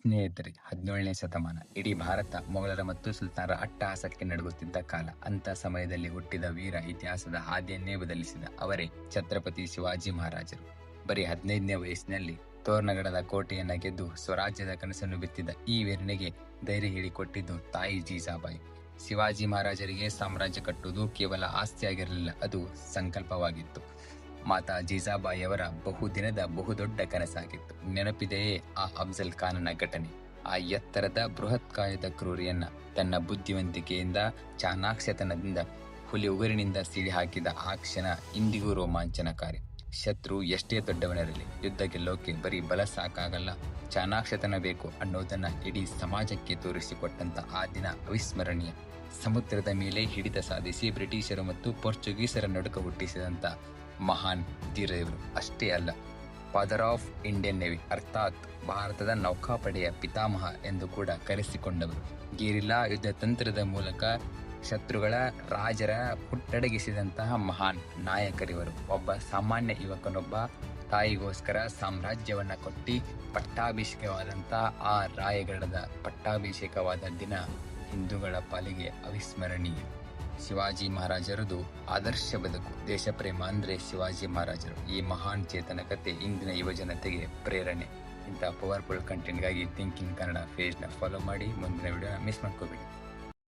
ಸ್ನೇಹಿತರೆ, 17ನೇ ಶತಮಾನ ಇಡೀ ಭಾರತ ಮೊಘಲರ ಮತ್ತು ಸುಲ್ತಾನರ ಅಟ್ಟಹಾಸಕ್ಕೆ ನಡುಗುತ್ತಿದ್ದ ಕಾಲ. ಅಂತ ಸಮಯದಲ್ಲಿ ಹುಟ್ಟಿದ ವೀರ, ಇತಿಹಾಸದ ಹಾದಿಯನ್ನೇ ಬದಲಿಸಿದ ಅವರೇ ಛತ್ರಪತಿ ಶಿವಾಜಿ ಮಹಾರಾಜರು. ಬರೀ 15ನೇ ವಯಸ್ಸಿನಲ್ಲಿ ತೋರ್ನಗಡದ ಕೋಟೆಯನ್ನ ಗೆದ್ದು ಸ್ವರಾಜ್ಯದ ಕನಸನ್ನು ಬಿತ್ತಿದ ಈ ವೀರನಿಗೆ ಧೈರ್ಯ ಹೇಳಿಕೊಟ್ಟಿದ್ದು ತಾಯಿ ಜೀಜಾಬಾಯಿ. ಶಿವಾಜಿ ಮಹಾರಾಜರಿಗೆ ಸಾಮ್ರಾಜ್ಯ ಕಟ್ಟುವುದು ಕೇವಲ ಆಸ್ತಿಯಾಗಿರಲಿಲ್ಲ, ಅದು ಸಂಕಲ್ಪವಾಗಿತ್ತು. ಮಾತಾ ಜೀಜಾಬಾಯಿಯವರ ಬಹುದಿನದ ಬಹುದೊಡ್ಡ ಕನಸಾಗಿತ್ತು. ನೆನಪಿದೆಯೇ ಆ ಅಫ್ಜಲ್ ಖಾನನ ಘಟನೆ? ಆ ಎತ್ತರದ ಬೃಹತ್ಕಾಯದ ಕ್ರೂರಿಯನ್ನ ತನ್ನ ಬುದ್ಧಿವಂತಿಕೆಯಿಂದ, ಚಾಣಾಕ್ಷತನದಿಂದ, ಹುಲಿ ಉಗುರಿನಿಂದ ಸೀಳಿ ಹಾಕಿದ ಆ ಕ್ಷಣ ಇಂದಿಗೂ ರೋಮಾಂಚನಕಾರಿ. ಶತ್ರು ಎಷ್ಟೇ ದೊಡ್ಡವನಿರಲಿ, ಯುದ್ಧ ಗೆಲ್ಲೋಕೆ ಬರೀ ಬಲ ಸಾಕಾಗಲ್ಲ, ಚಾಣಾಕ್ಷತನ ಬೇಕು ಅನ್ನೋದನ್ನ ಇಡೀ ಸಮಾಜಕ್ಕೆ ತೋರಿಸಿಕೊಟ್ಟಂತ ಆ ದಿನ ಅವಿಸ್ಮರಣೀಯ. ಸಮುದ್ರದ ಮೇಲೆ ಹಿಡಿತ ಸಾಧಿಸಿ ಬ್ರಿಟಿಷರು ಮತ್ತು ಪೋರ್ಚುಗೀಸರ ನಡುಕ ಹುಟ್ಟಿಸಿದಂತ ಮಹಾನ್ ಧೀರರು ಅಷ್ಟೇ ಅಲ್ಲ, ಫಾದರ್ ಆಫ್ ಇಂಡಿಯನ್ ನೇವಿ ಅರ್ಥಾತ್ ಭಾರತದ ನೌಕಾಪಡೆಯ ಪಿತಾಮಹ ಎಂದು ಕೂಡ ಕರೆಸಿಕೊಂಡವರು. ಗೆರಿಲ್ಲಾ ಯುದ್ಧ ತಂತ್ರದ ಮೂಲಕ ಶತ್ರುಗಳ ರಾಜರ ಹುಟ್ಟಡಗಿಸಿದಂತಹ ಮಹಾನ್ ನಾಯಕರಿವರು. ಒಬ್ಬ ಸಾಮಾನ್ಯ ಯುವಕನೊಬ್ಬ ತಾಯಿಗೋಸ್ಕರ ಸಾಮ್ರಾಜ್ಯವನ್ನ ಕೊಟ್ಟಿ ಪಟ್ಟಾಭಿಷೇಕವಾದಂತಹ ಆ ರಾಯಗಢದ ಪಟ್ಟಾಭಿಷೇಕವಾದ ದಿನ ಹಿಂದೂಗಳ ಪಾಲಿಗೆ ಅವಿಸ್ಮರಣೀಯ. ಶಿವಾಜಿ ಮಹಾರಾಜರದು ಆದರ್ಶ ಬದುಕು, ದೇಶ ಪ್ರೇಮ ಅಂದ್ರೆ ಶಿವಾಜಿ ಮಹಾರಾಜರು. ಈ ಮಹಾನ್ ಚೇತನ ಕತೆ ಇಂದಿನ ಯುವ ಜನತೆಗೆ ಪ್ರೇರಣೆ. ಇಂಥ ಪವರ್ಫುಲ್ ಕಂಟೆಂಟ್ಗಾಗಿ ಥಿಂಕಿಂಗ್ ಕನ್ನಡ ಪೇಜ್ನ ಫಾಲೋ ಮಾಡಿ. ಮುಂದಿನ ವಿಡಿಯೋನ ಮಿಸ್ ಮಾಡ್ಕೋಬೇಡಿ.